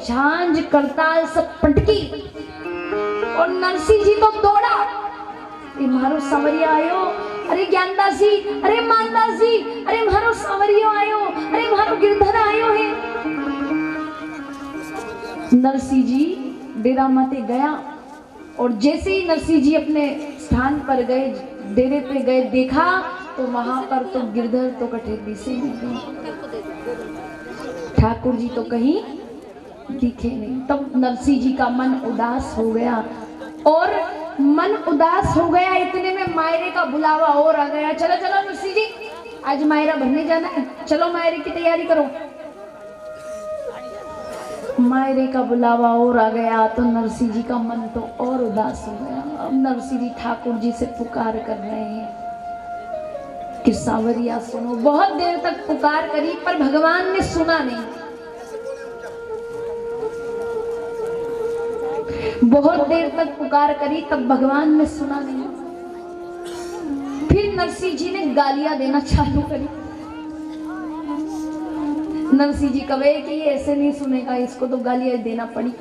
झांझ करताल सब पटकी और नरसिंह जी तो दौड़ा। मारो सांवरिया आयो, अरे ज्ञानदासी, अरे मानदासी, अरे मारो सांवरियो आयो, अरे मारो गिरधर आयो है। नरसिंह जी डेरा माते गया और जैसे ही नरसिंह जी अपने स्थान पर गए, डेरे पे गए, देखा तो वहां पर तो गिरधर तो कटे दिसे नहीं, ठाकुर जी तो कहीं दिखे नहीं। तब नरसिंह जी का मन उदास हो गया और मन उदास हो गया, इतने में मायरे का बुलावा और आ गया। चलो चलो नरसिंह जी, आज मायरा भरने जाना है, चलो मायरे की तैयारी करो। मायरे का बुलावा और आ गया तो नरसिंह जी का मन तो और उदास हो गया। अब नरसिंह जी ठाकुर जी से पुकार कर रहे हैं कि सांवरिया सुनो। बहुत देर तक पुकार करी पर भगवान ने सुना नहीं। बहुत देर तक पुकार करी तब भगवान ने सुना नहीं। फिर नरसिंह जी ने गालियां देना चालू करी। नरसिंह जी कहे कि ये ऐसे नहीं सुनेगा, इसको तो गालियां देना पड़ी।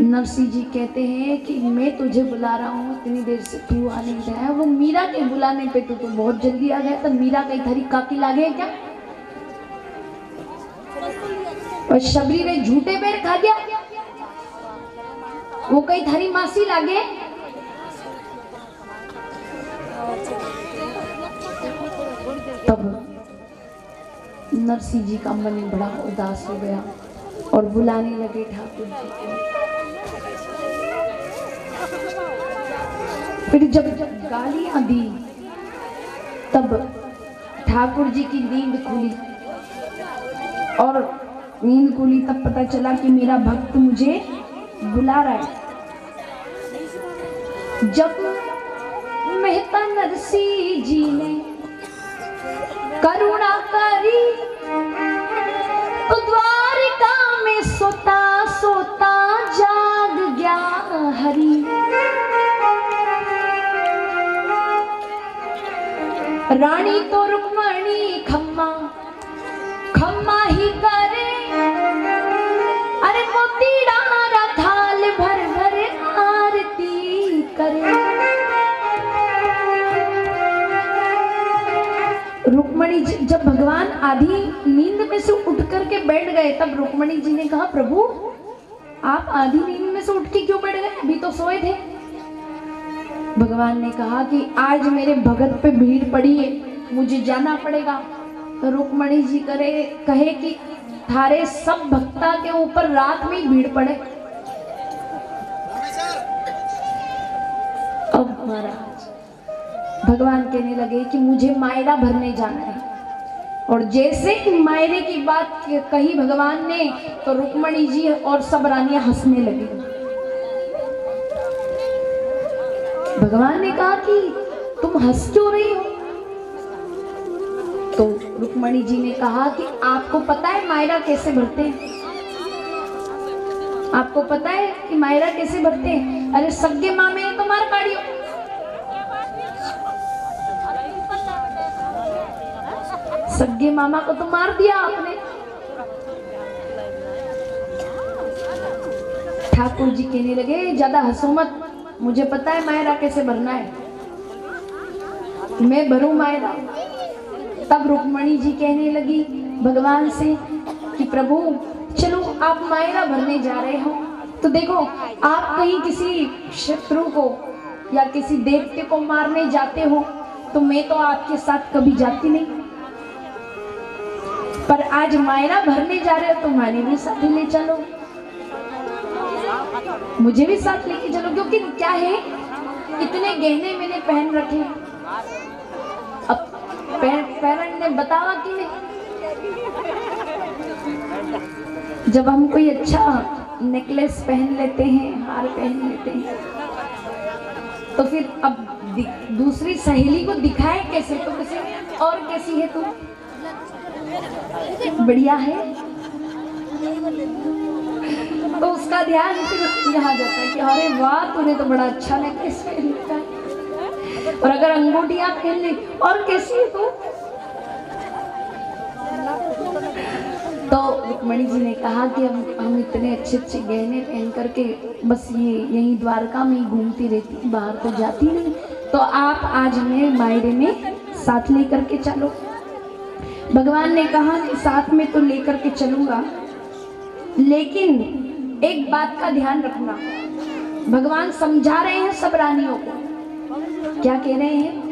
नरसिंह जी कहते हैं कि मैं तुझे बुला रहा हूँ, इतनी देर से तू आ नहीं रहा है। वो मीरा के बुलाने पे तो बहुत जल्दी आ गया। तो मीरा कहीं धरी काकी लागे क्या? और शबरी ने झूठे पैर खा गया, वो कहीं थारी मासी लागे। तब नरसिंह जी का मन बड़ा उदास हो गया और बुलाने लगे ठाकुर जी को। फिर जब गालियां दी तब ठाकुर जी की नींद खुली और नींद खुली तब पता चला कि मेरा भक्त मुझे बुला रहा है। जब मेहता नरसिंह जी ने करुणा करी तो द्वारिका में सोता सोता जाग गया हरि। रानी तो रुक्मणी खम्मा खम्मा ही करे, अरे मोती डारा थाल भर भर आरती करे। रुक्मणी जब भगवान आधी नींद में से उठ करके बैठ गए तब रुक्मणी जी ने कहा, प्रभु आप आधी नींद में से उठ के क्यों बैठ गए, अभी तो सोए थे। भगवान ने कहा कि आज मेरे भगत पे भीड़ पड़ी है, मुझे जाना पड़ेगा। तो रुक्मणी जी कहे कि थारे सब भक्ता के ऊपर रात में भीड़ पड़े। अब महाराज भगवान कहने लगे कि मुझे मायरा भरने जाना है। और जैसे ही मायरे की बात कही भगवान ने तो रुक्मणी जी और सब रानियां हंसने लगी। भगवान ने कहा कि तुम हंस क्यों रही हो? तो रुक्मणी जी ने कहा कि आपको पता है मायरा कैसे भरते हैं? आपको पता है कि मायरा कैसे भरते हैं? अरे सग्गे मामे ने तो मार काढ़ी। सग्गे मामा को तो मार दिया आपने। ठाकुर जी कहने लगे ज्यादा हंसो मत, मुझे पता है मायरा कैसे भरना है, मैं भरूं मायरा। तब रुक्मणी जी कहने लगी भगवान से कि प्रभु चलो आप मायरा भरने जा रहे हो तो देखो आप कहीं किसी शत्रु को या किसी देवते को मारने जाते हो तो मैं तो आपके साथ कभी जाती नहीं, पर आज मायरा भरने जा रहे हो तो माने भी साथ ले चलो, मुझे भी साथ लेके चलो। क्योंकि क्या है इतने गहने मैंने पहन रखे, अब पेरेंट ने बतावा कि नहीं। जब हम कोई अच्छा नेकलेस पहन लेते हैं, हार पहन लेते हैं, तो फिर अब दूसरी सहेली को दिखाए कैसे? तो कैसे और कैसी है तू, बढ़िया है, तो उसका ध्यान फिर यहाँ जाता है कि अरे वाह तूने तो बड़ा अच्छा नेकलेस पहन रखा है। और अगर अंगूठियां पहन ली और कैसी है तू, तो रुक्मणी जी ने कहा कि हम इतने अच्छे अच्छे गहने पहन करके बस ये यहीं द्वारका में ही घूमती रहती, बाहर तो जाती नहीं, तो आप आज हमें मायरे में साथ लेकर के चलो। भगवान ने कहा कि साथ में तो लेकर के चलूंगा, लेकिन एक बात का ध्यान रखना। भगवान समझा रहे हैं सब रानियों को। क्या कह रहे हैं?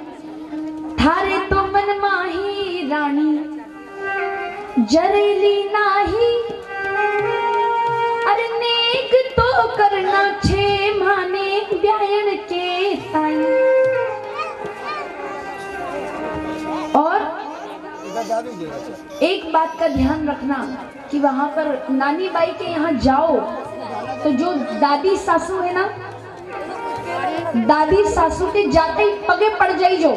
थारे तो मन माही रानी जरेली नाही, अरे नेक तो करना छे माने ब्यायन के ताई। और एक बात का ध्यान रखना कि वहां पर नानी बाई के यहाँ जाओ तो जो दादी सासू है ना, दादी सासू के जाते ही पगे पड़ जाई जो,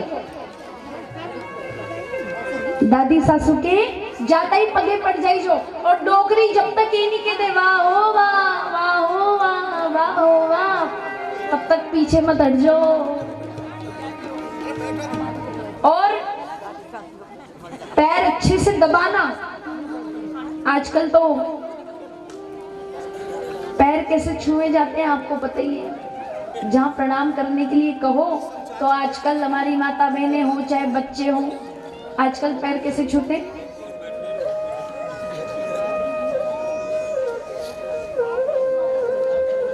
दादी सासू के जाता ही पगे पड़ जाई जो। और डोगरी जब तक ये नहीं कहते वाह हो वाह, वाह हो वाह, वाह हो वाह, तब तक पीछे मत हट जाओ। और पैर अच्छे से दबाना। आजकल तो पैर कैसे छुए जाते हैं आपको पता ही है। जहां प्रणाम करने के लिए कहो तो आजकल हमारी माता बहनें हो चाहे बच्चे हो, आजकल पैर कैसे छूते।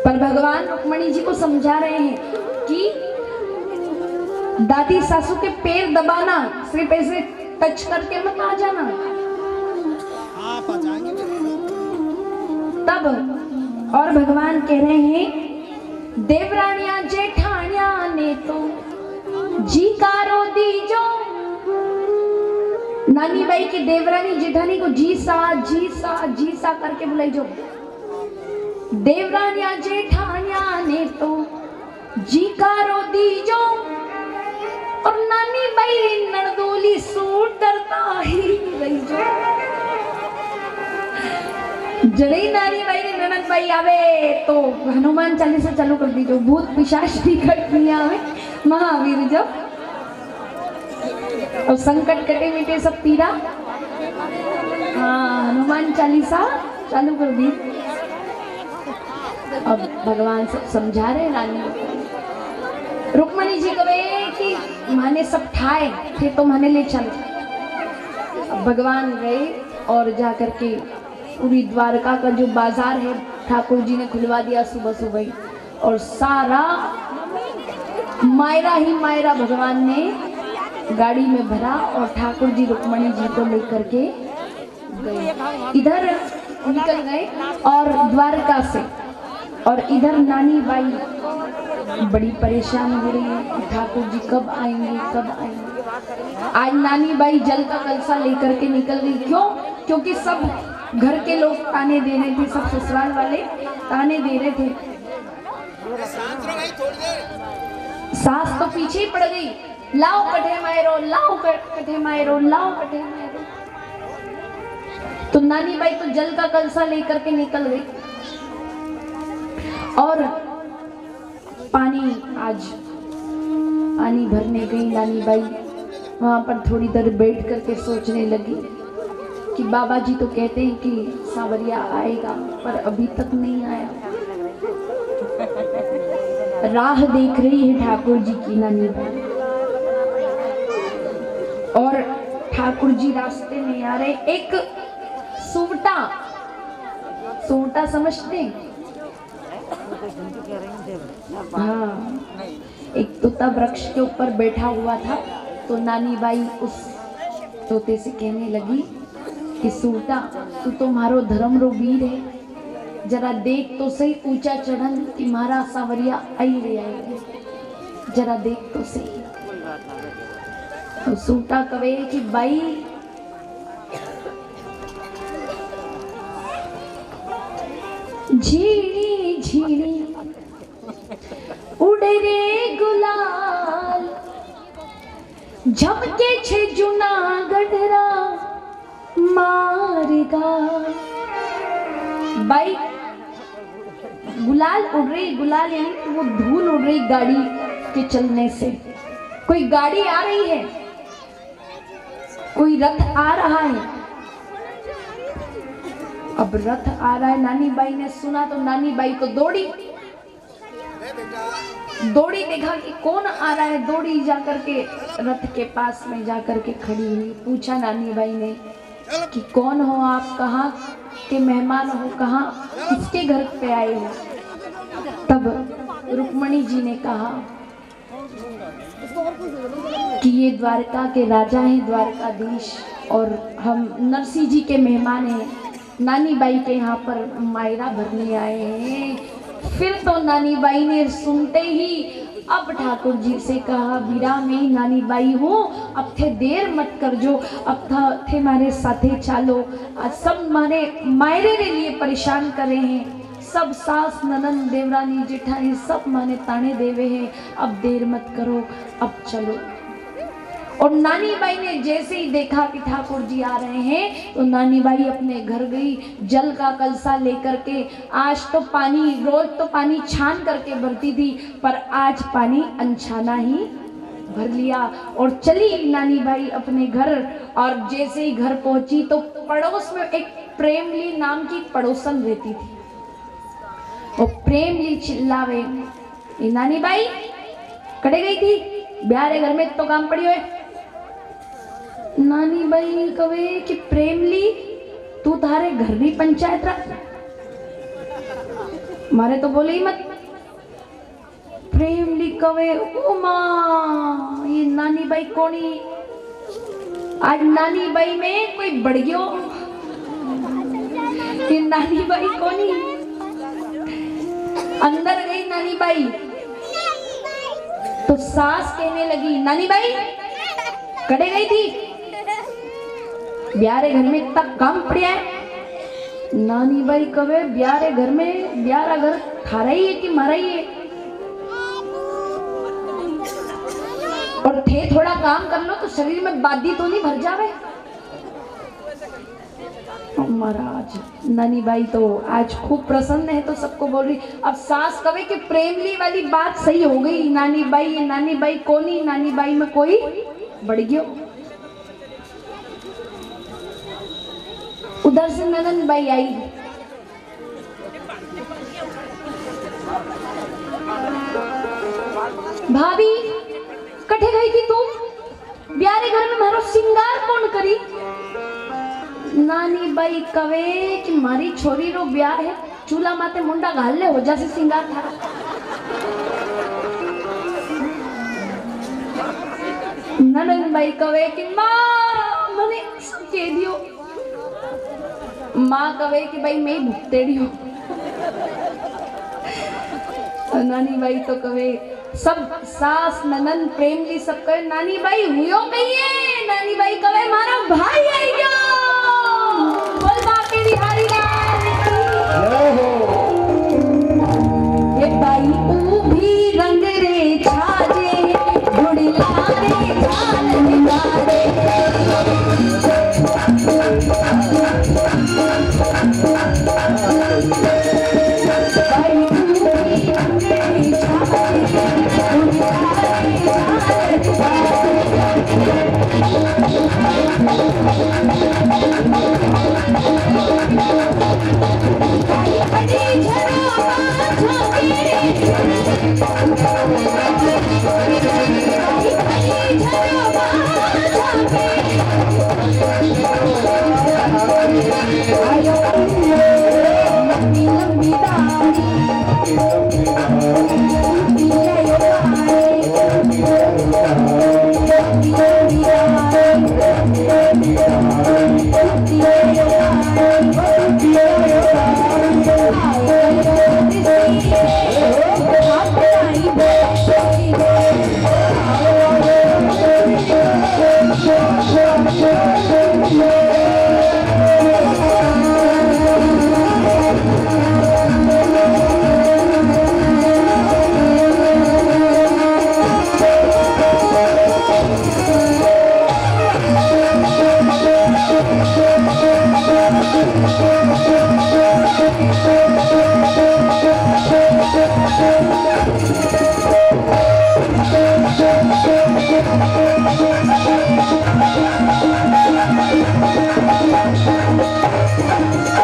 पर भगवान रुक्मणी जी को समझा रहे हैं कि दादी सासू के पैर दबाना, सिर्फ ऐसे टच करके मत आ जाना। तब और भगवान कह रहे हैं देवरानिया जेठानिया ने तो जीकारो दीजो। नानी बाई की देवरानी जेठानी को जी सा जी सा जी सा करके बुलाई जो। देवरानिया जेठानिया ने तो जीकारो दीजो, और नानी बाई नड़दोली सूट डरता ही रही जो। जड़े नानी बाई ने ननद बाई आवे तो हनुमान चालीसा चालू कर दीजो। भूत पिशाच निकट नहीं आवे, महावीर जो। और संकट कटे मिटे सब पीरा, हाँ हनुमान चालीसा चालू कर दी। अब भगवान सब समझा रहे रानी को। रुक्मणी जी कहे कि माने सब ठाए थे तो माने ले चलो। अब भगवान गए और जाकर के पूरी द्वारका का जो बाजार है ठाकुर जी ने खुलवा दिया सुबह सुबह, और सारा मायरा ही मायरा भगवान ने गाड़ी में भरा और ठाकुर जी रुक्मणी जी को लेकर के गए। इधर निकल गए और द्वारका से, और इधर नानी बाई बड़ी परेशान हो रही है, ठाकुर जी कब आएंगे कब आएंगे। आज नानी बाई जल का कलसा लेकर के निकल गई। क्यों? क्योंकि सब घर के लोग ताने दे रहे थे, सब ससुराल वाले ताने दे रहे थे। सास तो पीछे ही पड़ गई, लाओ कठे मायरो, लाओ कठे मायरो, लाओ कठे मायरो। तो नानी बाई तो जल का कलसा लेकर के निकल गई और पानी भरने गई नानी बाई। वहां पर थोड़ी देर बैठ करके सोचने लगी कि बाबा जी तो कहते हैं कि सांवरिया आएगा, पर अभी तक नहीं आया। राह देख रही है ठाकुर जी की नानी बाई, और ठाकुर जी रास्ते में आ रहे। एक सूवटा समझते हैं? हाँ, एक तोता वृक्ष के ऊपर बैठा हुआ था। तो नानी बाई उस तोते से कहने लगी कि सूवटा तू तो मारो धर्म रो वीर है, जरा देख तो सही ऊंचा चढ़न कि मारा सांवरिया आई रे आए, जरा देख तो सही। तो सूवटा कहे कि बाई झीणी झीणी उड़े रे गुलाल, झपके छे जूनागढ़ मारेगा। बाई गुलाल उड़ रही, गुलाल यानी वो धूल उड़ रही गाड़ी के चलने से। कोई गाड़ी आ रही है, कोई रथ आ रहा है, अब रथ आ रहा है, नानी बाई ने सुना तो नानी बाई तो दौड़ी, देखा कि कौन आ रहा है, दौड़ी जाकर के रथ के पास में जाकर के खड़ी हुई। पूछा नानी बाई ने कि कौन हो आप, कहाँ के मेहमान हो, कहाँ किसके घर पे आए हो। तब रुक्मणी जी ने कहा कि ये द्वारका के राजा हैं, द्वारकाधीश, और हम नरसिंह जी के मेहमान हैं, नानी बाई के यहाँ पर मायरा भरने आए हैं। फिर तो नानी बाई ने सुनते ही अब ठाकुर जी से कहा, बीरा में नानी बाई हूँ, अब थे देर मत कर जो, अब थे मारे साथे चालो। आज सब मारे मायरे ने लिए परेशान करे हैं, सब सास ननन देवरानी जेठानी सब माने ताने देवे हैं, अब देर मत करो, अब चलो। और नानी बाई ने जैसे ही देखा कि ठाकुर जी आ रहे हैं तो नानी बाई अपने घर गई, जल का कलसा लेकर के। आज तो पानी, रोज तो पानी छान करके भरती थी, पर आज पानी अनछाना ही भर लिया और चली नानी बाई अपने घर। और जैसे ही घर पहुंची तो पड़ोस में एक प्रेमली नाम की पड़ोसन रहती थी। वो प्रेमली चिल्लावे, ये नानी बाई कड़े गई थी, ब्यारे घर में तो काम पड़ी हुए। नानी बाई कवे कि प्रेमली तू थारे घर भी पंचायत रख, मारे तो बोले ही मत। प्रेमली कवे, ओ मां ये नानी बाई कोनी, आज नानी बाई में कोई बढ़ गयो, ये नानी बाई कोनी। अंदर गई नानी बाई तो सास कहने लगी, नानी बाई कड़े गई थी, ब्यारे घर में इतना काम पड़ा है। नानी बाई कवे, ब्यारे घर में, ब्यारा घर थारा ही है कि मारा ही है, और थे थोड़ा काम कर लो तो शरीर में बादी तो नहीं भर जावे। महाराज नानी बाई तो आज खूब प्रसन्न है तो सबको बोल रही। अब सास कवे कि प्रेमली वाली बात सही हो गई, नानी बाई कोनी, नानी बाई में कोई बढ़ गयो। उधर से ननन बाई आई, भाभी कठे गई थी तुम, ब्यारे घर में मारो सिंगार कौन करी। नानी बाई कवे कि मारी छोरी रो ब्याह है, चूल्हा माते मुंडा घाल ले हो जैसे सिंगार था। ननन बाई कवे कि मां मने कह दियो। माँ कवे कि भाई मैं भुगतेड़ी हूँ। नानी बाई तो कवे, सब सास ननन प्रेमली सब कहे नानी बाई हुयो कहिए। नानी बाई कवे मारो भाई आई गयो, बोल बाके बिहारी लाल ये बाई ऊभी रंग रे छाजे, गुड़िया रे छाल निकाले।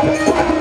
Thank you.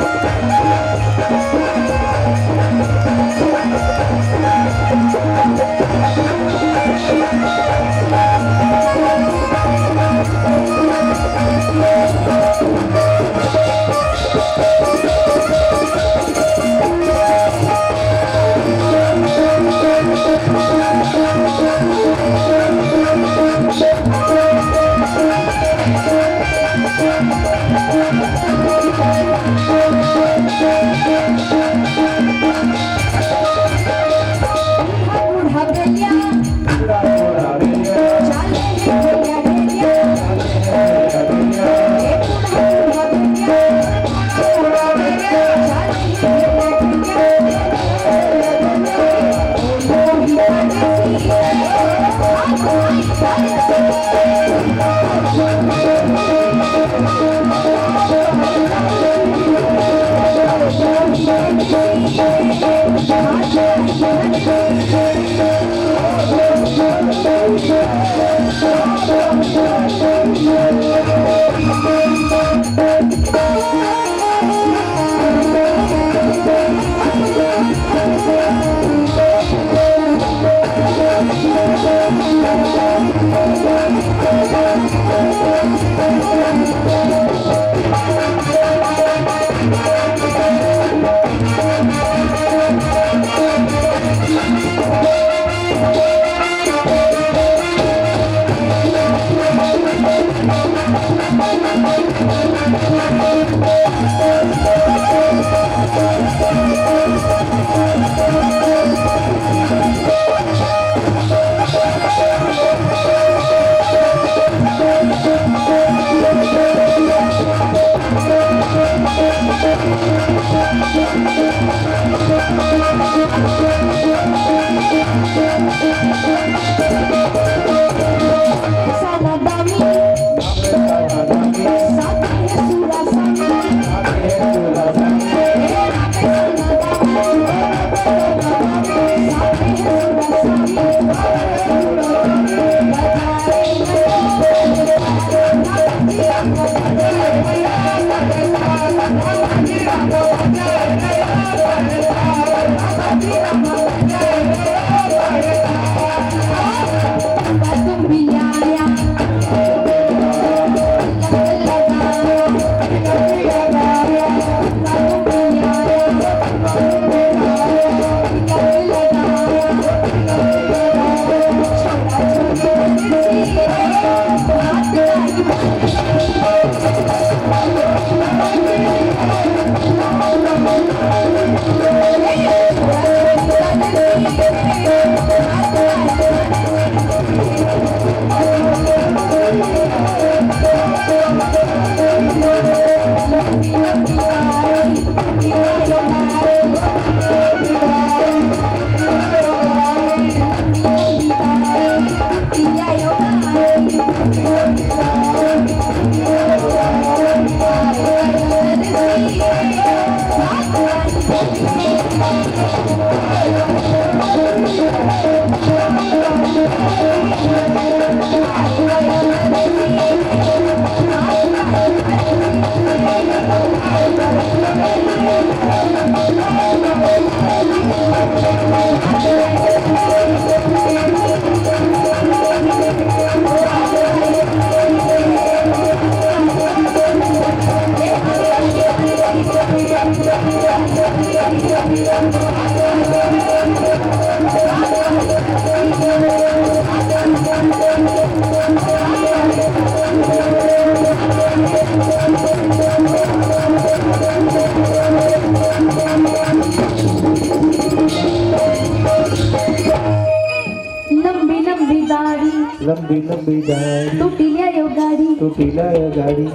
लंबी लंबी दाढ़ी टूटिया यो गाड़ी टूटिला यो गाड़ी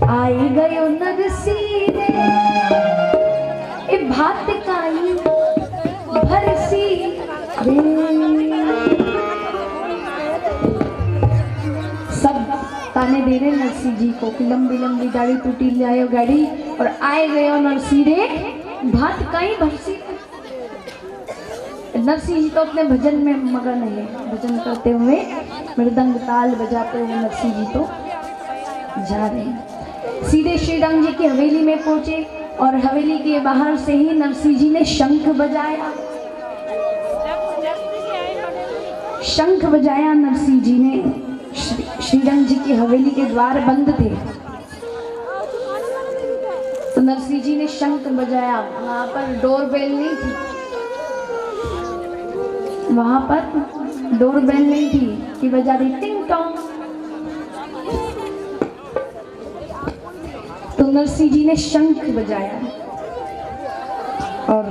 आई गयो नरसीरे ए भात काई भरसी सब ताने दे रहे नरसी जी को कि लंबी लंबी दाढ़ी टूटी लायो गाड़ी और आए गयो नरसीरे भात काई भरसी। नरसिंह जी तो अपने भजन में मगन है, भजन करते हुए मृदंग ताल बजाते हुए नरसिंह जी तो जा रहे हैं। सीधे श्री राम जी की हवेली में पहुंचे और हवेली के बाहर से ही नरसिंह जी ने शंख बजाया। शंख बजाया नरसिंह जी ने। श्री राम जी की हवेली के द्वार बंद थे तो नरसिंह जी ने शंख बजाया। वहां पर डोरबेल नहीं थी, वहां पर डोरबेल नहीं थी कि बजा दी टिंग टोंग। तो नरसिंह जी ने शंख बजाया और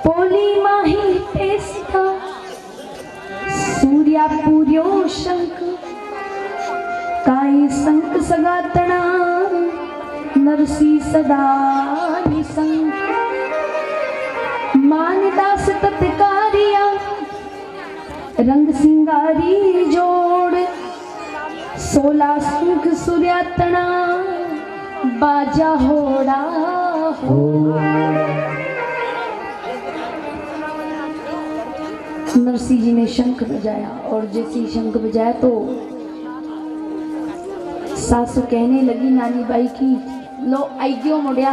पोली माही पेस्ता सूर्या पूर्यो शंख काई संक सगातणा नरसिंह सदा निसंक मानदास तत्कारिया रंग सिंगारी जोड़ 16 सुख सूर्यातना बाजा होड़ा हो। नरसिंह जी ने शंख बजाया और जैसे ही शंख बजाया तो सासू कहने लगी नानी बाई की लो आई गयो मुड़िया,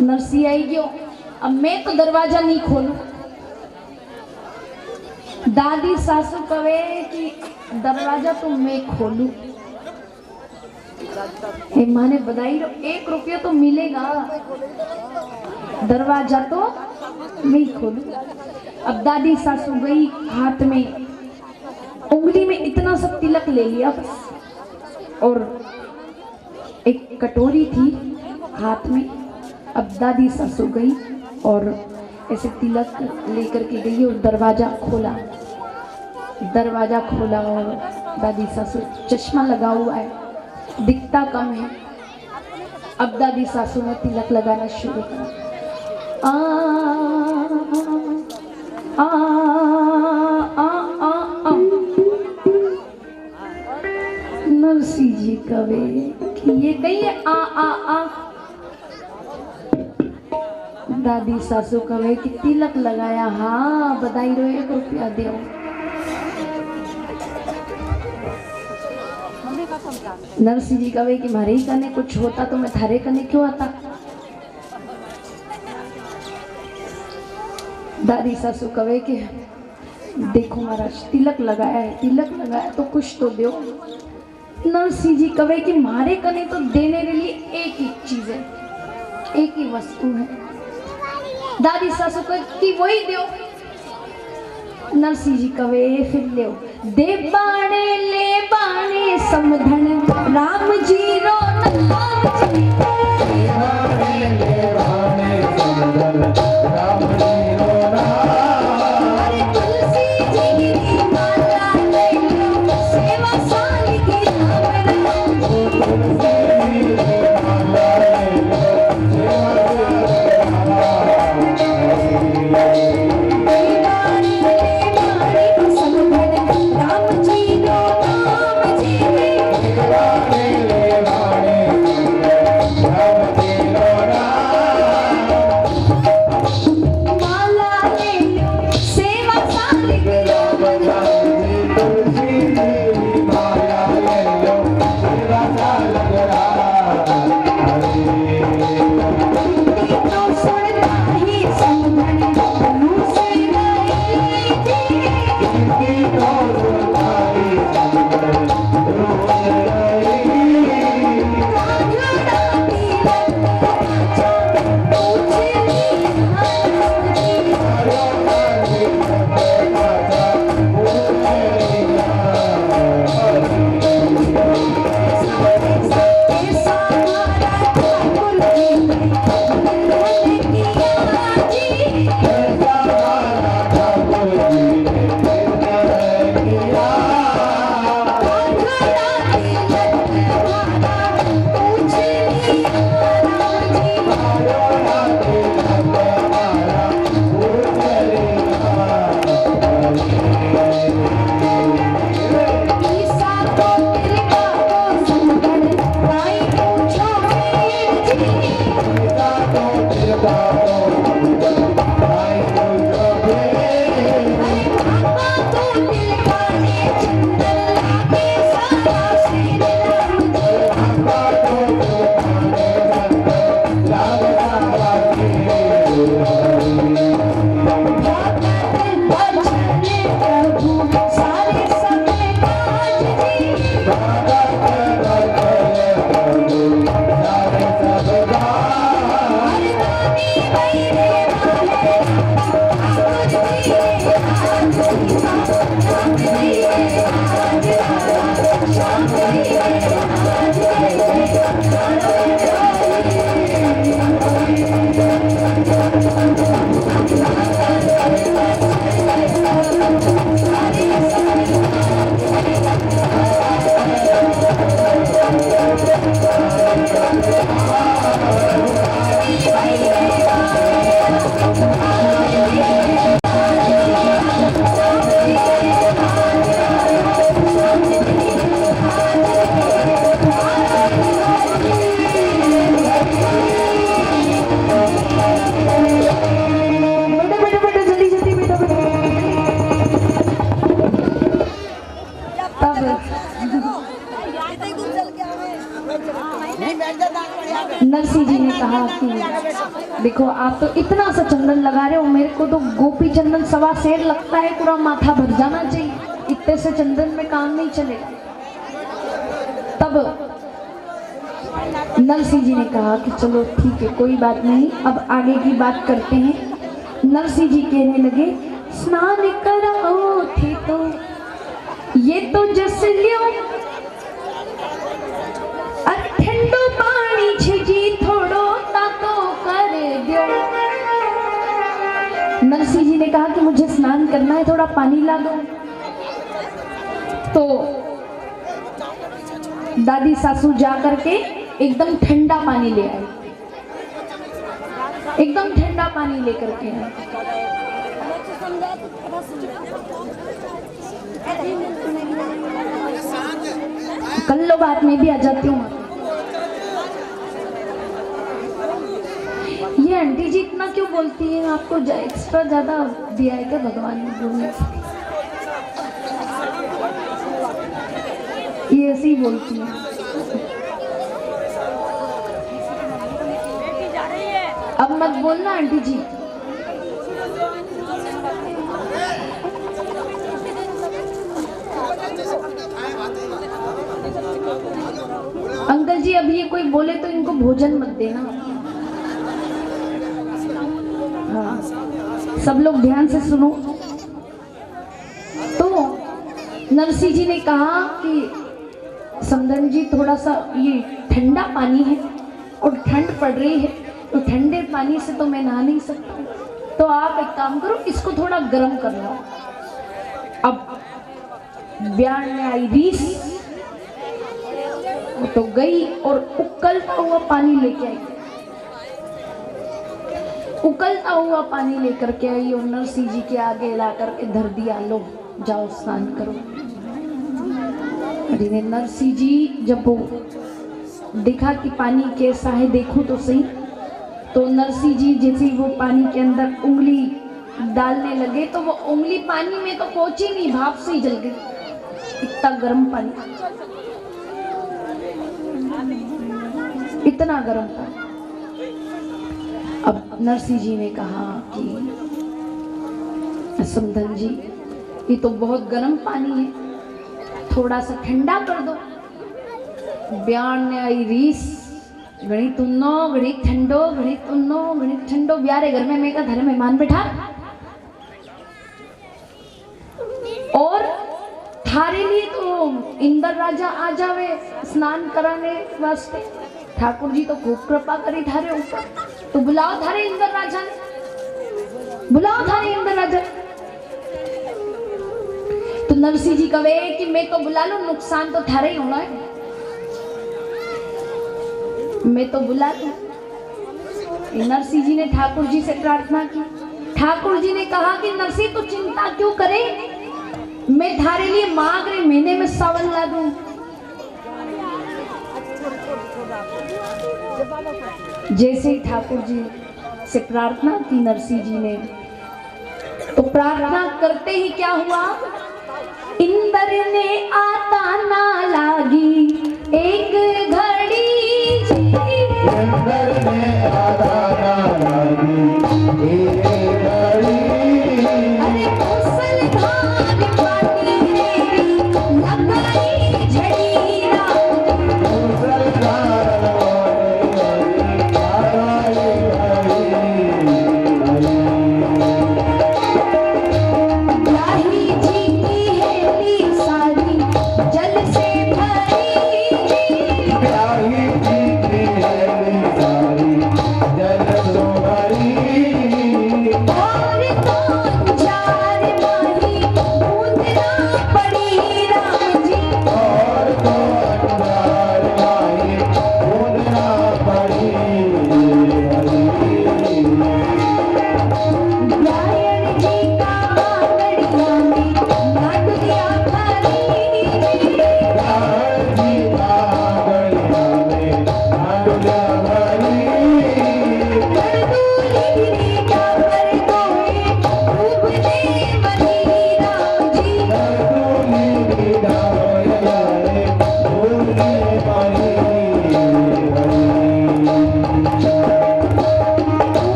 नरसिंह आई गयो, अब मैं तो दरवाजा नहीं खोलूं। दादी सासू कहे कि दरवाजा तो मैं खोलूं। हे माँ ने बधाई लो, 1 रुपया तो मिलेगा, दरवाजा तो मैं खोलूं। अब दादी सासू गई, हाथ में उंगली में इतना सा तिलक ले लिया बस और एक कटोरी थी हाथ में। अब दादी सासू गई और ऐसे तिलक लेकर के गई और दरवाजा खोला। दरवाजा खोला और दादी सासू, चश्मा लगा हुआ है, दिखता कम है। अब दादी सासू ने तिलक लगाना शुरू किया। आ आ आ आ आ नरसिंह जी कवे कि ये कहिए आ आ आ। दादी सासू कहे कि तिलक लगाया, हाँ बधाई रो, 1 रुपया दो। नरसिंह जी कहे कि मारे ही कने कुछ होता तो मैं थारे कने क्यों आता। दादी सासू कहे कि देखो महाराज तिलक लगाया तो कुछ तो दो। नरसिंह जी कहे कि मारे कने तो देने के लिए एक ही चीज है, एक ही वस्तु है। दादी सासू कहे कि वही दो। नरसिंह जी कहे फिर ले दे बाणे ले बाणे समधन राम जी रो नाम जी। दे बाणे ले बाणे समधन राम जी रो नाम। अरे तुलसी जी की माला ले लो सेवा साल की राम नाम। तुलसी जी की माला ले लो सेवा नरसिंह जी ने कहा कि देखो आप तो इतना सा चंदन लगा रहे हो, मेरे को तो गोपी चंदन सवा सेर लगता है, पूरा माथा भर जाना चाहिए, इतने से चंदन में काम नहीं चलेगा। तब नरसिंह जी ने कहा कि चलो ठीक है कोई बात नहीं, अब आगे की बात करते हैं। नरसिंह जी कहने लगे स्नान कराओ थे तो ये तो जस लियो ठंडो पानी छिजी थोड़ो तातो कर दियो। नरसिंह जी ने कहा कि मुझे स्नान करना है, थोड़ा पानी ला दो। तो दादी सासू जा करके एकदम ठंडा पानी ले आई, एकदम ठंडा पानी लेकर के आए। कल लो बात में भी आ जाती हूँ। ये आंटी जी इतना क्यों बोलती है, आपको एक्स्ट्रा ज्यादा दिया है क्या भगवान ने बोलने? ये ऐसे ही बोलती है। अब मत बोलना आंटी जी। अंकल जी अब ये कोई बोले तो इनको भोजन मत देना। हाँ, सब लोग ध्यान से सुनो। तो नरसिंह जी ने कहा कि समधन जी थोड़ा सा ये ठंडा पानी है और ठंड पड़ रही है, तो ठंडे पानी से तो मैं नहा नहीं सकता, तो आप एक काम करो, इसको थोड़ा गर्म कर लो। अब ब्यान में आई रीस, वो तो गई और उकलता हुआ पानी लेके आई। उकलता हुआ पानी लेकर के आई और नरसिंह जी के आगे ला करके धर दिया, लो जाओ स्नान करो। अरे नरसिंह जी जब वो देखा कि पानी कैसा है, देखो तो सही, तो नरसिंह जी जैसे वो पानी के अंदर उंगली डालने लगे तो वो उंगली पानी में तो पहुंची नहीं, भाप से ही जल गई, इतना गर्म पानी, इतना गर्म था। अब नरसिंह जी ने कहा कि समधन जी ये तो बहुत गर्म पानी है, थोड़ा सा ठंडा कर दो। ब्यान ने आई रीस, घड़ी तुन्नो घड़ी ठंडो, घड़ी तुन्नो घड़ी ठंडो, ब्यारे घर में मैं का घर मेहमान बैठा और थारे लिए तो इंद्र राजा आ जावे स्नान कराने वास्ते। ठाकुर जी तो खूब कृपा करी थारे ऊपर, तो बुलाओ थारे इंद्र राजा ने, बुलाओ थारे इंद्र राजा। तो नरसिंह जी कहे कि मैं तो बुला लूं, नुकसान तो थारे ही होना है, मैं तो बुला लूं। नरसिंह जी ने ठाकुर जी से प्रार्थना की। ठाकुर जी ने कहा कि नरसिंह तू चिंता क्यों करे, मैं थारे लिए माघ रे महीने में सावन ला दूं। जैसे ही ठाकुर जी से प्रार्थना की नरसिंह जी ने, तो प्रार्थना करते ही क्या हुआ, इंद्र ने आता ना लागी एक घड़ी जी, इंद्र ने आता ना लागी एक घड़ी, अरे मुसलधार पानी मेरी लगाई झड़ी रात, मुसलधार लाही जी की हेली सारी जल से भरी,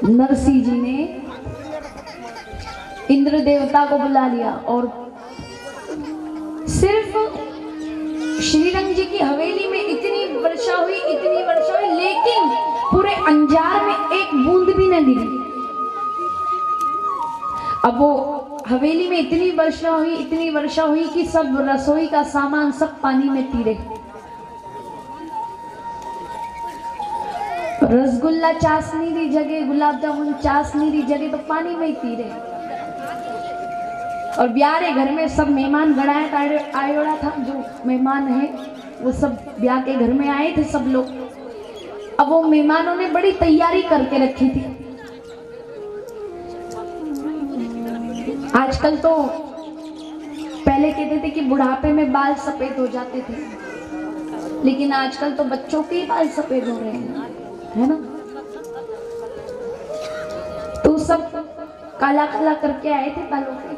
नरसिंह जी ने इंद्र देवता को बुला लिया और सिर्फ श्रीरंग जी की हवेली में इतनी वर्षा हुई, लेकिन पूरे अंजार में एक बूंद भी न गिरी। अब वो हवेली में इतनी वर्षा हुई कि सब रसोई का सामान सब पानी में तीरे। रसगुल्ला चाशनी दी जगह, गुलाब जामुन चाशनी दी जगह तो पानी में ही तीरे। और ब्याह घर में सब मेहमान गणाया आयोड़ा था, जो मेहमान है वो सब ब्याह के घर में आए थे सब लोग। अब वो मेहमानों ने बड़ी तैयारी करके रखी थी। आजकल तो पहले कहते थे कि बुढ़ापे में बाल सफेद हो जाते थे, लेकिन आजकल तो बच्चों के ही बाल सफेद हो रहे हैं, है ना। तो सब काला काला करके आए थे बालों पे,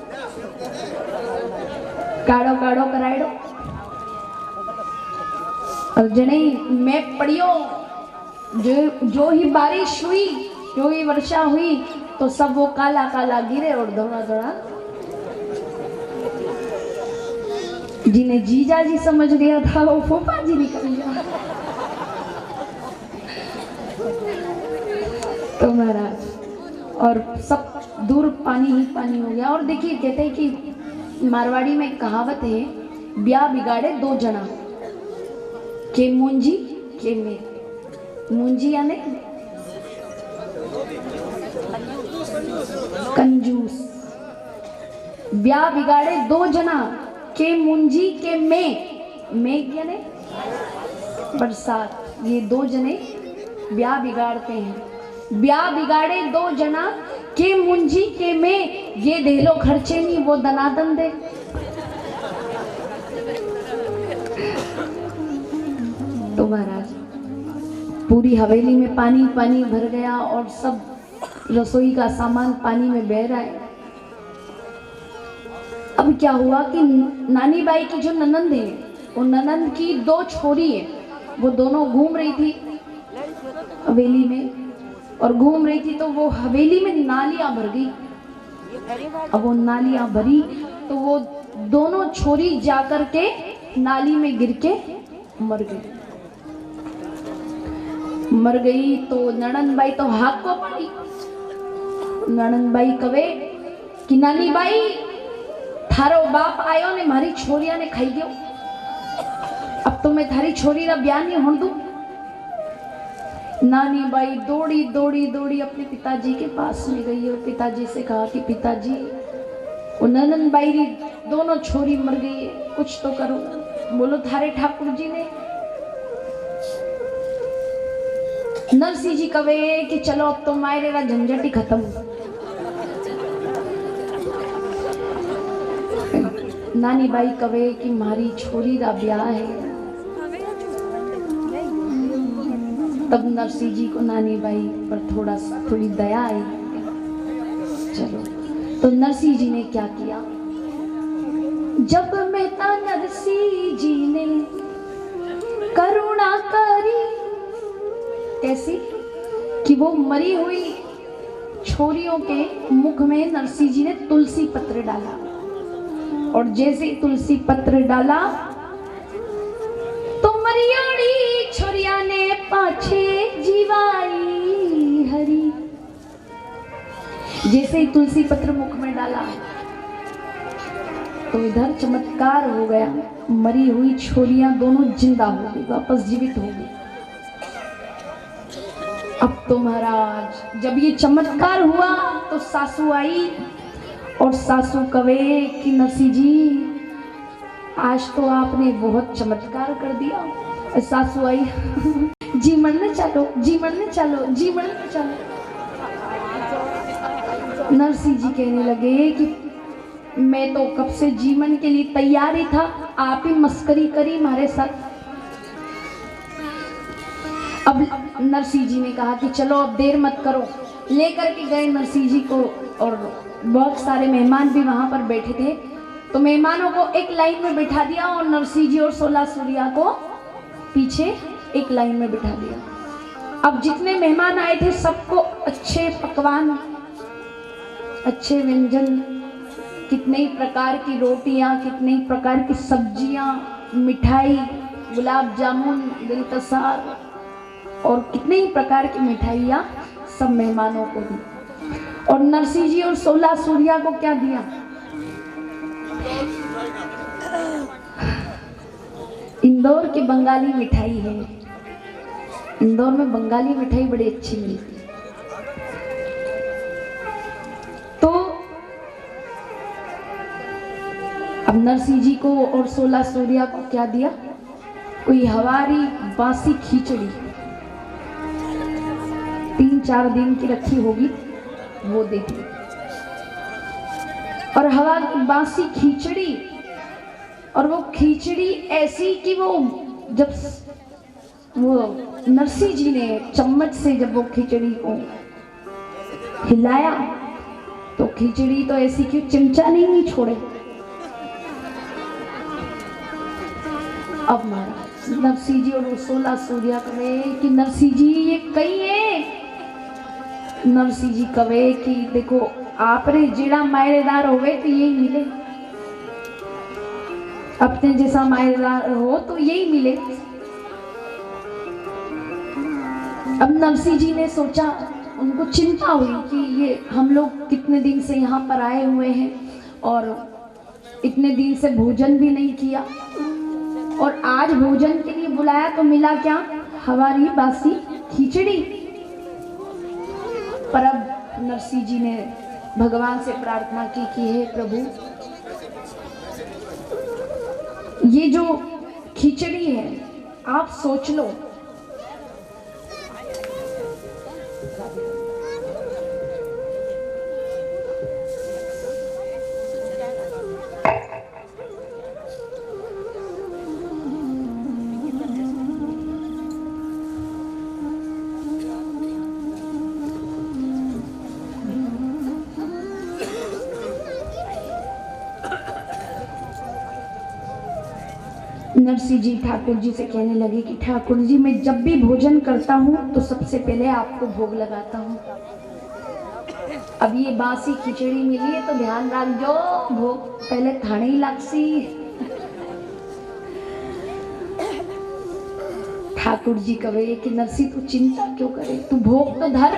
काड़ो काड़ो कराइडो। और जने मैं पढ़ियो, जो ही बारिश हुई, जो ही वर्षा हुई, तो सब वो काला काला गिरे और दौड़ा दौड़ा। जिन्हें जीजा जी समझ लिया था वो फूफा जी निकल गया। तो महाराज और सब दूर पानी ही पानी हो गया। और देखिए कहते हैं कि मारवाड़ी में कहावत है, ब्याह बिगाड़े दो जना, के मुंजी के में। मुंजी यानी कंजूस। ब्याह बिगाड़े दो जना, के मुंजी के में यानी बरसात। ये दो जने ब्याह बिगाड़ते हैं। ब्याह बिगाड़े दो जना, के मुंजी के में, ये दे लो खर्चे नहीं वो दनादन दे। तो महाराज पूरी हवेली में पानी पानी भर गया और सब रसोई का सामान पानी में बह रहा है। अब क्या हुआ कि नानी बाई की जो ननंद है, वो ननंद की दो छोरी है, वो दोनों घूम रही थी हवेली में। और घूम रही थी तो वो हवेली में नालियां भर गई। अब वो नालियां भरी तो वो दोनों छोरी जाकर के नाली में गिर के मर गई। तो ननंद बाई तो हाथ को पड़ी। ननंद बाई कवे कि नानी बाई थारो बाप आयो ने मारी छोरिया ने खाई गयो, अब तो मैं थारी छोरी रा ब्याह नहीं होने दूं। नानी बाई दौड़ी दौड़ी दौड़ी अपने पिताजी के पास में गई और पिताजी से कहा कि पिताजी, वो ननंद बाई री दोनों छोरी मर गई है, कुछ तो करो। बोलो थारे ठाकुर जी ने। नरसिंह जी कवे कि चलो अब तो मायरे रा झंझट ही खत्म। नानी बाई कवे कि मारी छोरी रा ब्याह है। तब नरसिंह जी को नानी बाई पर थोड़ी दया आई। चलो, तो नरसिंह जी ने क्या किया, जब मेहता नरसिंह जी ने करुणा करी, कैसी कि वो मरी हुई छोरियों के मुख में नरसिंह जी ने तुलसी पत्र डाला। और जैसे ही तुलसी पत्र डाला तो मरियोड़ी छोरिया ने पाछे जीवाई हरी। जैसे ही तुलसी पत्र मुख में डाला तो इधर चमत्कार हो गया, मरी हुई छोरियां दोनों जिंदा हो गई, वापस जीवित हो गई। अब तो महाराज जब ये चमत्कार हुआ तो सासू आई और सासू कवे कि नरसिंह जी आज तो आपने बहुत चमत्कार कर दिया। सासू आई जी मरने चलो, जी मरने चलो, जी मरने चलो। नरसिंह जी कहने लगे कि मैं तो कब से जीवन के लिए तैयार ही था, आप ही मस्करी करी हमारे साथ। अब नरसिंह जी ने कहा कि चलो अब देर मत करो। लेकर के गए नरसिंह जी को और बहुत सारे मेहमान भी वहां पर बैठे थे, तो मेहमानों को एक लाइन में बिठा दिया और नरसिंह जी और 16 सूर्या को पीछे एक लाइन में बिठा दिया। अब जितने मेहमान आए थे सबको अच्छे पकवान, अच्छे व्यंजन, कितने ही प्रकार की रोटियां, कितने ही प्रकार की सब्जियां, मिठाई, गुलाब जामुन, दिल कसार और कितने ही प्रकार की मिठाइयां सब मेहमानों को दी। और नरसिंह जी और 16 सूर्या को क्या दिया? इंदौर की बंगाली मिठाई है। इंदौर में बंगाली मिठाई बड़ी अच्छी मिलती है। तो अब नरसिंह जी को और 16 सूर्या को क्या दिया? कोई हवारी बासी खिचड़ी 3-4 दिन की रखी होगी, वो दे दी। और हवारी बासी खिचड़ी, और वो खिचड़ी ऐसी कि वो जब वो नरसिंह जी ने चम्मच से जब वो खिचड़ी को हिलाया तो खिचड़ी तो ऐसी कि चिमटा नहीं छोड़े। अब महाराज नरसिंह जी और 16 सूर्या कहे कि नरसिंह जी ये कही है। नरसिंह जी कहे कि देखो आपने जेड़ा मायरेदार होवे तो यही मिले, अपने जैसा मायरेदार हो तो यही मिले। अब नरसिंह जी ने सोचा, उनको चिंता हुई कि ये हम लोग कितने दिन से यहाँ पर आए हुए हैं और इतने दिन से भोजन भी नहीं किया, और आज भोजन के लिए बुलाया तो मिला क्या? हवारी बासी खिचड़ी। पर अब नरसिंह जी ने भगवान से प्रार्थना की कि हे प्रभु, ये जो खिचड़ी है आप सोच लो, नरसिंह जी ठाकुर जी से कहने लगे कि ठाकुर जी मैं जब भी भोजन करता हूँ तो सबसे पहले आपको भोग लगाता हूँ। अब ये बासी खिचड़ी मिली है तो ध्यान रख जो भोग पहले थाने ही लागसी। ठाकुर जी कहे कि नरसिंह तू चिंता क्यों करे, तू भोग तो धर।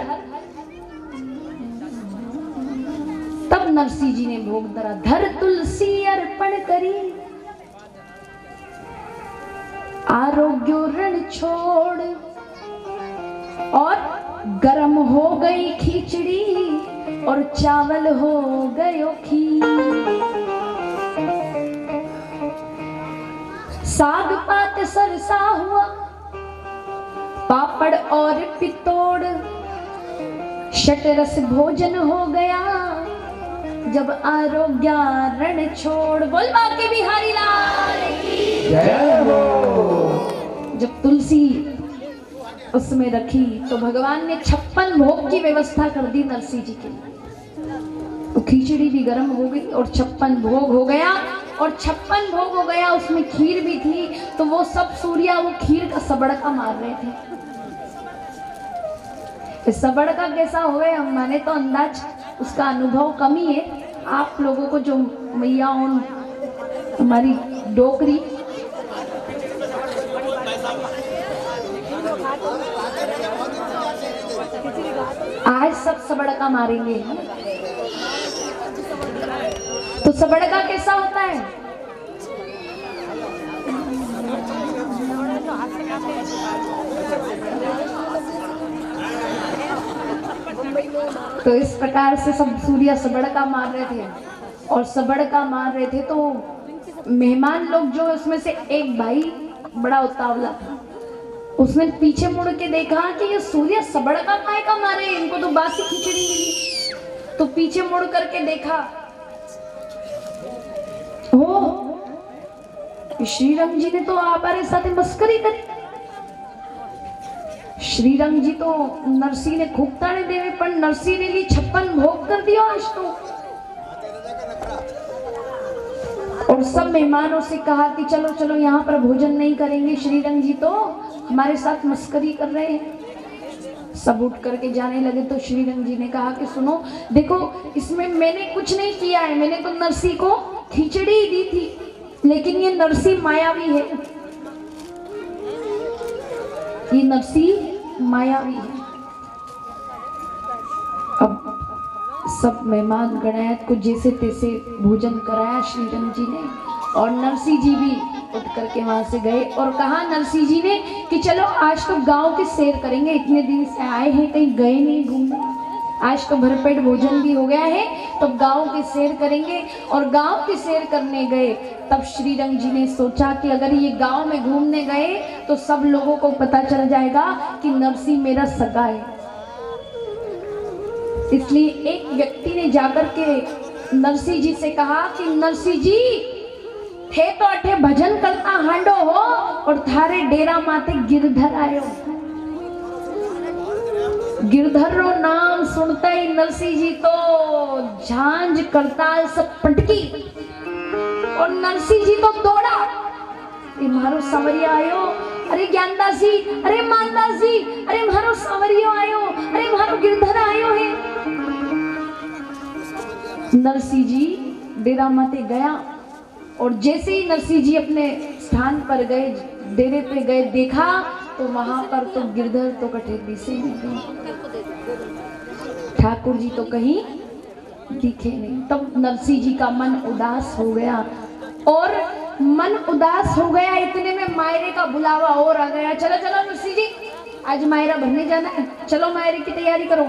तब नरसिंह जी ने भोग धरा। धर तुलसी अर्पण करी, आरोग्य रण छोड़, और गरम हो गई खिचड़ी और चावल हो गयो खीर। साग पात सरसा हुआ, पापड़ और पितोड़, शटरस भोजन हो गया जब आरोग्य रण छोड़। बोल बाके बिहारी लाल की जय हो। जब तुलसी उसमें रखी तो भगवान ने 56 भोग की व्यवस्था कर दी नरसिंह जी के लिए। तो खिचड़ी भी गर्म हो गई और 56 भोग हो गया, और 56 भोग हो गया उसमें खीर भी थी। तो वो सब सूर्या वो खीर का सबड़का मार रहे थे। सबड़का कैसा हुए मैंने तो अंदाज उसका अनुभव कम ही है। आप लोगों को जो मैया हमारी डोकरी आज सब सबड़का मारेंगे। तो सबड़का कैसा होता है? तो इस प्रकार से सब सूर्या सबड़का मार रहे थे, और सबड़का मार रहे थे तो मेहमान लोग जो उसमें से एक भाई बड़ा उतावला था, उसने पीछे मुड़ के देखा कि ये सूर्य सबड़का काहे का मारे, इनको तो बासी खिचड़ी मिली। तो पीछे मुड़ करके देखा, हो श्रीरंग जी ने तो हमारे साथ मस्करी करी। श्रीरंग जी तो नरसिंह ने खूब ताने देवे, पर नरसिंह ने लिए 56 भोग कर दिया आज तो। और सब मेहमानों से कहा कि चलो चलो यहाँ पर भोजन नहीं करेंगे, श्रीरंग जी तो हमारे साथ मस्करी कर रहे हैं। सब उठ करके जाने लगे तो श्रीरंग जी ने कहा कि सुनो, देखो इसमें मैंने कुछ नहीं किया है, मैंने तो नरसी को खिचड़ी ही दी थी, लेकिन ये नरसी मायावी है, ये नरसी मायावी है। अब सब मेहमान गणायत को जैसे तैसे भोजन कराया श्रीरंग जी ने, और नरसी जी भी उठ करके वहां से गए और कहा नरसी जी ने कि चलो आज तो गांव की सैर करेंगे, इतने दिन से आए हैं कहीं गए नहीं घूमने, आज तो भरपेट भोजन भी हो गया है तो गांव की सैर करेंगे। और गांव की सैर करने गए तब श्रीरंग जी ने सोचा कि अगर ये गांव में घूमने गए तो सब लोगों को पता चल जाएगा कि नरसी मेरा सगा है। इसलिए एक व्यक्ति ने जाकर के नरसी जी से कहा कि नरसी जी थे तो अठे भजन करता हांडो हो और थारे डेरा माथे गिरधर आयो। गिरधर रो नाम सुनते ही नरसी जी तो झांझ करताल सब पटकी और नरसी जी तो दौड़ा, ये मारो सांवरिया आयो, अरे ज्ञानदासी, अरे मानदासी, अरे मारो सांवरियो आयो, अरे मारो गिरधर आयो है। नरसी जी डेरा माथे गया और जैसे ही नरसी जी अपने स्थान पर गए, डेरे पे गए, देखा तो वहां पर तो गिरधर तो कटे दिसे नहीं, ठाकुर जी तो कहीं दिखे नहीं। तब नरसी जी का मन उदास हो गया और मन उदास हो गया, इतने में मायरे का बुलावा और आ गया। चलो चलो नरसी जी, आज मायरा भरने जाना है, चलो मायरे की तैयारी करो।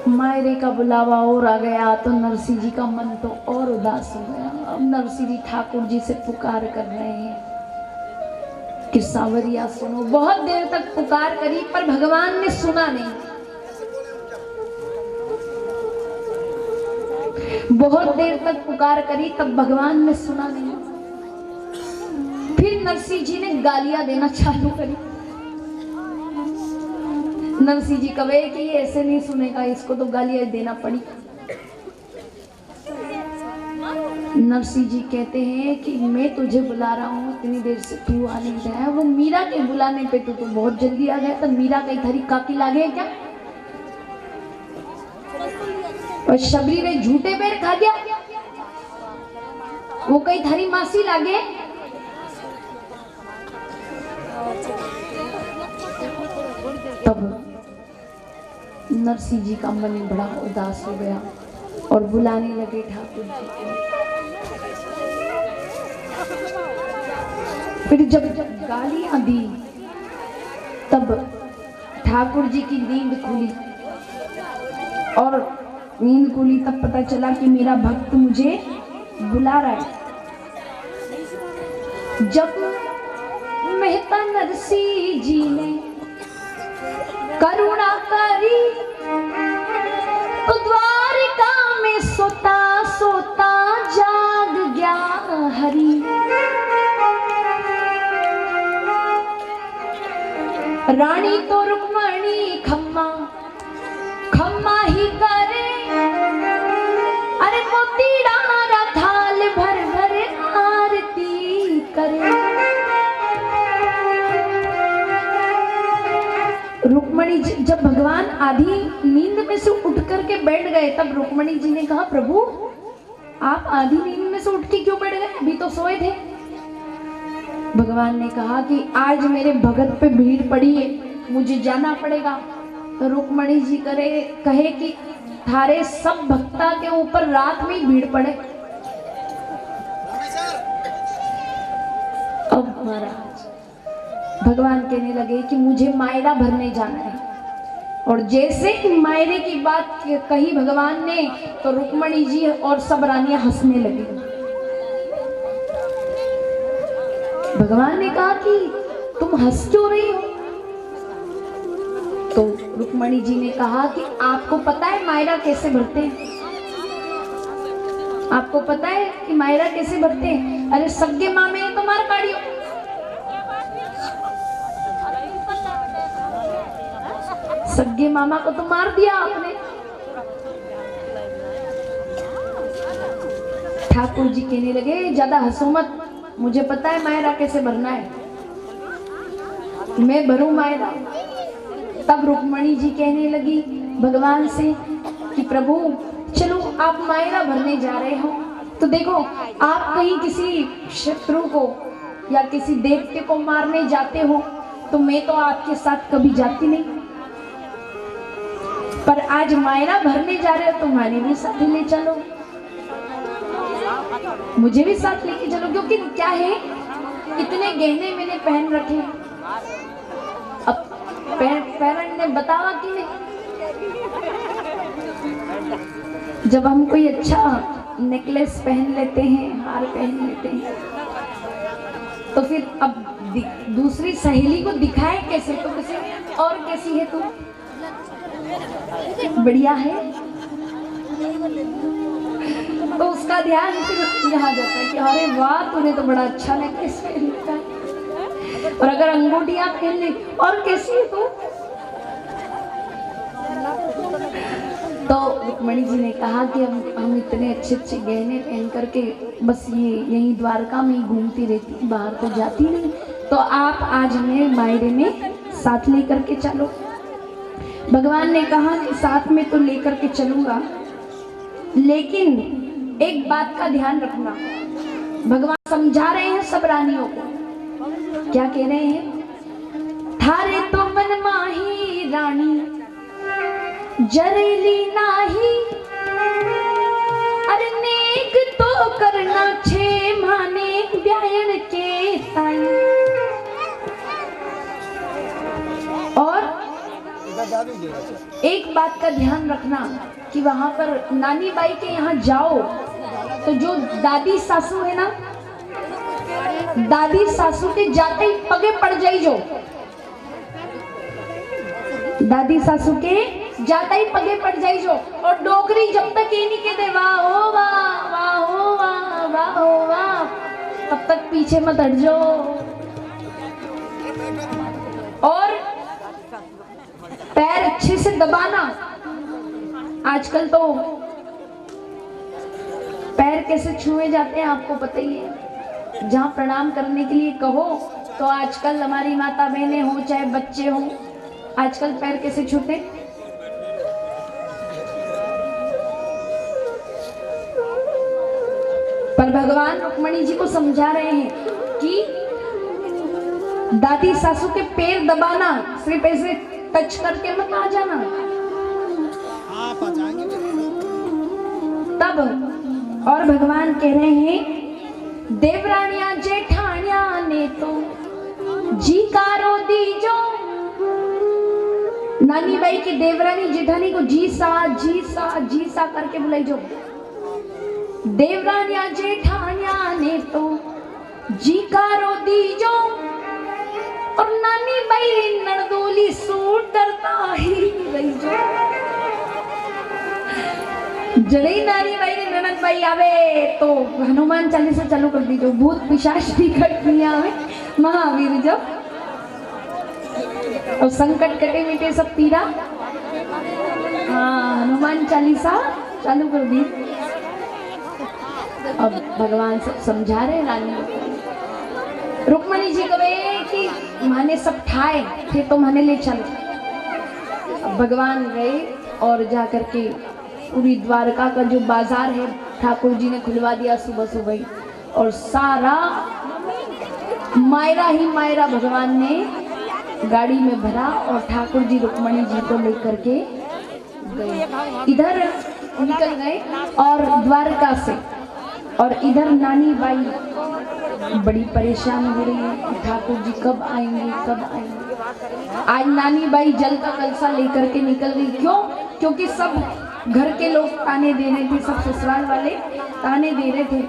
मायरे का बुलावा और आ गया तो नरसी जी का मन तो और उदास हो गया। अब नरसी जी ठाकुर जी से पुकार कर रहे हैं कि सांवरिया सुनो। बहुत देर तक पुकार करी पर भगवान ने सुना नहीं। बहुत देर तक पुकार करी तब भगवान ने सुना नहीं। फिर नरसी जी ने गालियां देना चालू करी। नरसी जी कहे कि ये ऐसे नहीं सुनेगा, इसको तो गालियां देना पड़ी। नरसी जी कहते हैं कि मैं तुझे बुला रहा हूँ, इतनी देर से तू आ नहीं रहा है। वो मीरा के बुलाने पे तो बहुत जल्दी आ गया। तो मीरा कहीं थारी काकी लागे क्या? और शबरी ने झूठे पैर खा गया, वो कहीं थारी मासी लागे। तब नरसी जी का मन बड़ा उदास हो गया और बुलाने लगे ठाकुर जी को। फिर जब गालियां दी तब ठाकुर जी की नींद खुली और नींद खुली तब पता चला कि मेरा भक्त मुझे बुला रहा है। जब मेहता नरसी जी ने करुणा करी तो द्वारिका में सोता सोता जाग गया हरि। रानी तो रुक्मणी खम्मा खम्मा ही करे, अरे मोती डारा थाल भर भर आरती करे। रुक्मणी जब भगवान आधी नींद में से उठ करके बैठ गए तब रुक्मणी जी ने कहा प्रभु आप आधी नींद में से उठ के क्यों बैठ गए, अभी तो सोए थे। भगवान ने कहा कि आज मेरे भगत पे भीड़ पड़ी है, मुझे जाना पड़ेगा। तो रुक्मणी जी कहे कि थारे सब भक्ता के ऊपर रात में भीड़ पड़े। अब महाराज भगवान कहने लगे कि मुझे मायरा भरने जाना है। और जैसे ही मायरे की बात कही भगवान ने तो रुक्मणी जी और सब रानियां हंसने लगी। भगवान ने कहा कि तुम हंस क्यों रही हो? तो रुक्मणी जी ने कहा कि आपको पता है मायरा कैसे भरते हैं? आपको पता है कि मायरा कैसे भरते हैं? अरे सग्गे मामे ने तो मार काढ़ी। सग्गे मामा को तो मार दिया आपने। ठाकुर जी कहने लगे ज्यादा हंसो मत, मुझे पता है मायरा कैसे भरना है, मैं भरूं मायरा। तब रुक्मणी जी कहने लगी भगवान से कि प्रभु चलो आप मायरा भरने जा रहे हो, तो देखो आप कहीं किसी शत्रु को या किसी देवते को मारने जाते हो तो मैं तो आपके साथ कभी जाती नहीं, पर आज मायरा भरने जा रहे हो तो माने भी साथ ले चलो, मुझे भी साथ लेके चलो, क्योंकि क्या है इतने गहने मैंने पहन रखे हैं। अब पेरेंट ने बतावा कि नहीं, जब हम कोई अच्छा नेकलेस पहन लेते हैं, हार पहन लेते हैं, तो फिर अब दूसरी सहेली को दिखाए कैसे, तो कैसे और कैसी है तू, बढ़िया है, तो उसका ध्यान फिर यहाँ जाता है कि अरे वाह तूने तो बड़ा अच्छा नेकलेस पहन रखा है, और अगर अंगूठियां पहन ली और कैसी है तू। तो रुक्मणी जी ने कहा कि हम इतने अच्छे अच्छे गहने पहन करके बस ये यहीं द्वारका में ही घूमती रहती, बाहर तो जाती नहीं, तो आप आज हमें मायरे में साथ लेकर के चलो। भगवान ने कहा कि साथ में तो लेकर के चलूंगा, लेकिन एक बात का ध्यान रखना। भगवान समझा रहे हैं सब रानियों को, क्या कह रहे हैं, थारे तो मन माही रानी जरेली नाही, अरे नेक तो करना छे माने ब्यायन के ताई। और एक बात का ध्यान रखना कि वहां पर नानी बाई के यहाँ जाओ तो जो दादी सासू है ना, दादी सासू के जाते ही पगे पड़ जाई, जो दादी सासू के जाता ही पगे पड़ जाई जो, और डोगरी जब तक ये नहीं कहते वाह हो वाह, वाह हो वाह, वाह हो वाह, तब तक पीछे मत हट जाओ। और पैर अच्छे से दबाना, आजकल तो पैर कैसे छुए जाते हैं आपको पता ही है, जहाँ प्रणाम करने के लिए कहो तो आजकल हमारी माता बहनें हो चाहे बच्चे हो, आजकल पैर कैसे छूते, पर भगवान रुक्मणी जी को समझा रहे हैं कि दादी सासू के पैर दबाना, सिर्फ ऐसे टच करके मत आ जाना। तब और भगवान कह रहे हैं देवरानिया जेठानिया ने तो जीकारो दीजो, नानी बाई की देवरानी जेठानी को जी सा जी सा जी सा करके बुलाई जो, देवरानिया जेठानिया ने तो जीकारो दीजो, और नानी बाई नरदोली सूट डरता ही रही जो, जड़ी नानी बाई ने ननद बाई आवे तो हनुमान चालीसा चालू कर दीजो, भूत पिशाच निकट नहीं आवे, महावीर जब, और संकट कटे मिटे सब पीरा, हाँ हनुमान चालीसा चालू कर दी। अब भगवान सब समझा रहे रानी। रुक्मणी जी कहे कि माने सब ठाए थे तो माने ले चलो। अब भगवान गए और जाकर के पूरी द्वारका का जो बाजार है ठाकुर जी ने खुलवा दिया सुबह सुबह, और सारा मायरा ही मायरा भगवान ने गाड़ी में भरा और ठाकुर जी रुक्मणी जी को लेकर के गए। इधर निकल गए और द्वारका से, और इधर नानी बाई बड़ी परेशान हो रही है, ठाकुर जी कब आएंगे कब आएंगे। आज नानी बाई जल का कलसा लेकर के निकल गई। क्यों? क्योंकि सब घर के लोग ताने दे रहे थे, सब ससुराल वाले ताने दे रहे थे।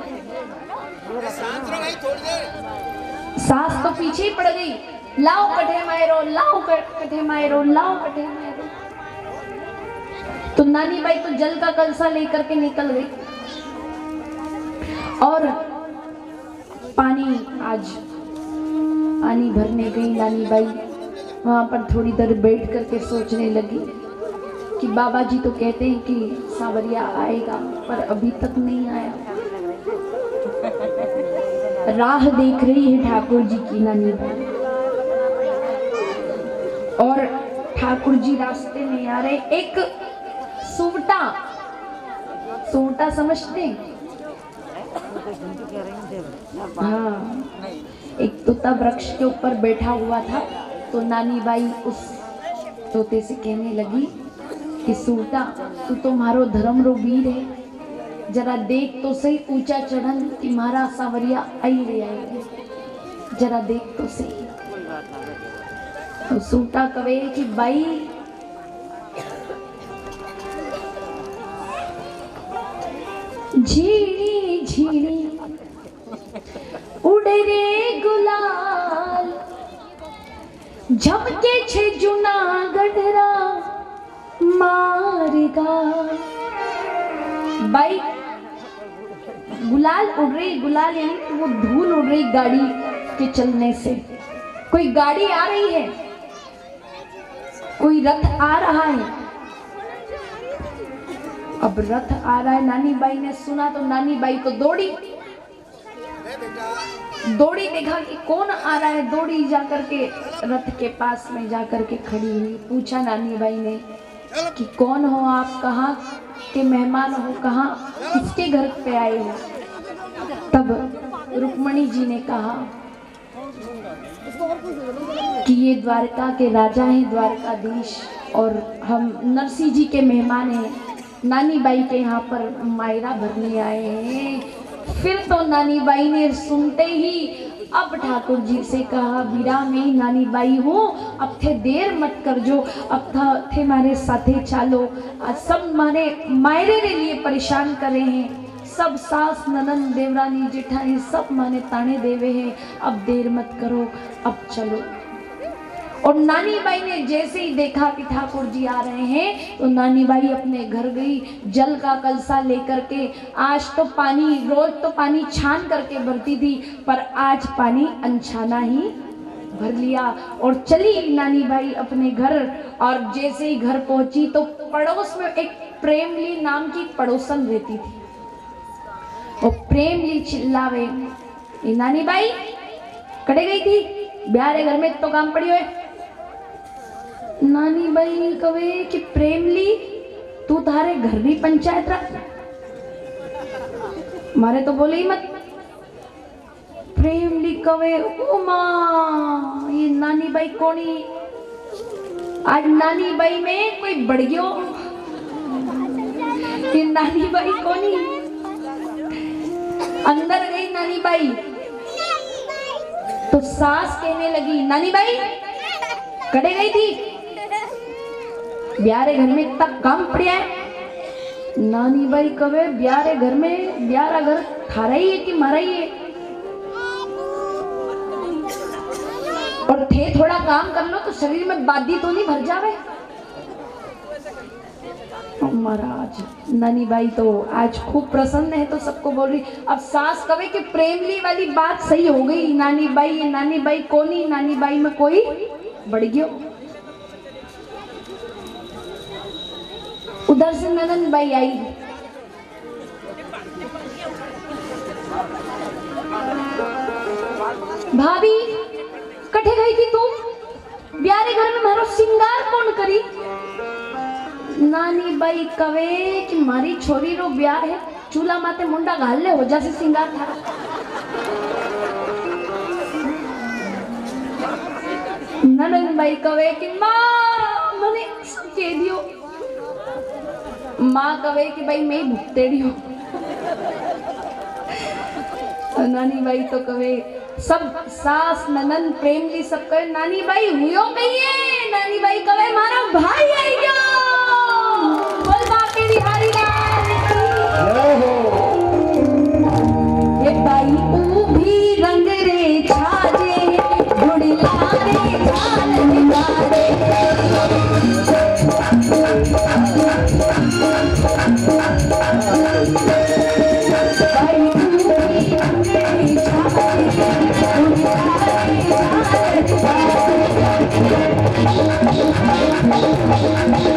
सास तो पीछे ही पड़ गई, लाओ कठे मायरो, लाओ कठे मायरो, लाओ कठे मायरो। तो नानी बाई तो जल का कलसा लेकर के निकल गई और पानी भरने गई नानी बाई। वहां पर थोड़ी देर बैठ करके सोचने लगी कि बाबा जी तो कहते हैं कि सांवरिया आएगा, पर अभी तक नहीं आया। राह देख रही है ठाकुर जी की नानी बाई, और ठाकुर जी रास्ते में आ रहे, एक सुवटा, सुवटा समझते हैं? हाँ, एक तोता वृक्ष के ऊपर बैठा हुआ था। तो नानी बाई उस तोते से कहने लगी कि सुवटा, तू तो मारो धर्म रो वीर है, जरा देख तो सही ऊंचा चढ़न कि मारा सावरिया आई रे आई, जरा देख तो सही। तो सुवटा कवे कि बाई झीणी झीणी उड़े रे गुलाल, झपके छे जूनागढ़रा मारेगा। बाई गुलाल उड़ रही, गुलाल यानी कि वो धूल उड़ रही गाड़ी के चलने से। कोई गाड़ी आ रही है, कोई रथ आ रहा है। अब रथ आ रहा है, नानी बाई ने सुना तो नानी बाई तो दौड़ी, दौड़ी देखा कि कौन आ रहा है, दौड़ी जाकर के रथ के पास में जाकर के खड़ी हुई। पूछा नानी बाई ने कि कौन हो आप, कहाँ के मेहमान हो, कहाँ किसके घर पे आए हो। तब रुक्मणी जी ने कहा कि ये द्वारका के राजा हैं, द्वारकाधीश, और हम नरसिंह जी के मेहमान हैं, नानी बाई के यहाँ पर मायरा भरने आए हैं। फिर तो नानी बाई ने सुनते ही अब ठाकुर जी से कहा, बीरा में नानी बाई हूँ, अब थे देर मत कर जो, अब थे मारे साथे चालो। आज सब मारे मायरे के लिए परेशान करे हैं, सब सास ननन देवरानी जेठानी सब माने ताने देवे हैं, अब देर मत करो, अब चलो। और नानी बाई ने जैसे ही देखा कि ठाकुर जी आ रहे हैं तो नानी बाई अपने घर गई, जल का कलसा लेकर के। आज तो पानी, रोज तो पानी छान करके भरती थी, पर आज पानी अनछाना ही भर लिया और चली नानी बाई अपने घर। और जैसे ही घर पहुंची तो पड़ोस में एक प्रेमली नाम की पड़ोसन रहती थी। वो प्रेमली चिल्लावे, ये नानी बाई कड़े गई थी, ब्यारे घर में तो काम पड़ी हुए। नानी बाई कवे कि प्रेमली तू थारे घर भी पंचायत रख, मारे तो बोले ही मत। प्रेमली कवे, ओ मां ये नानी बाई कोनी, आज नानी बाई में कोई बढ़ गयो, ये नानी बाई कोनी। अंदर गई नानी बाई तो सास कहने लगी, नानी बाई कड़े गई थी, ब्यारे घर में इतना काम पड़ा है। नानी बाई कवे, ब्यारे घर में, ब्यारा घर थारा ही है कि मारा ही है, और थे थोड़ा काम कर लो तो शरीर में बादी तो नहीं भर जावे। महाराज नानी बाई तो आज खूब प्रसन्न है, तो सबको बोल रही। अब सास कवे कि प्रेमली वाली बात सही हो गई, नानी बाई, ये नानी बाई कोनी, नानी बाई में कोई बढ़ गयो। उधर से ननन बाई आई, भाभी कठे गई थी तुम, ब्यारे घर में मारो सिंगार कौन करी। नानी बाई कवे कि मारी छोरी रो ब्याह है, चूल्हा माते मुंडा घाल ले हो जैसे सिंगार था। ननन बाई कवे कि मां मने कह दियो। माँ कवे कि भाई मैं भुगतेड़ी हूँ। नानी बाई तो कवे, सब सास ननन प्रेमली सब कहे नानी बाई हुयो कहिए। नानी बाई कवे मारा भाई आई गयो, बोल बाकी बिहारी लाल ये बाई ऊभी रंग रे छाजे, गुड़िया रे छाल निकाले। Thank you.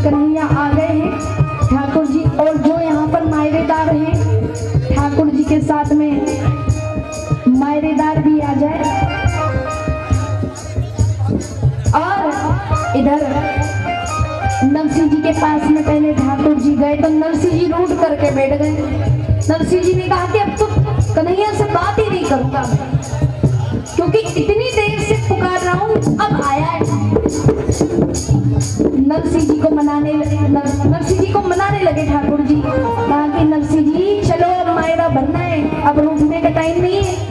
कन्हैया आ गए हैं ठाकुर जी, और जो यहाँ पर मायरेदार हैं ठाकुर जी के साथ में मायरेदार भी आ जाए। और इधर नरसिंह जी के पास में पहले ठाकुर जी गए तो नरसिंह जी रूठ करके बैठ गए। नरसिंह जी ने कहा कि अब तो कन्हैया से बात ही नहीं करूंगा मैं, क्योंकि इतनी देर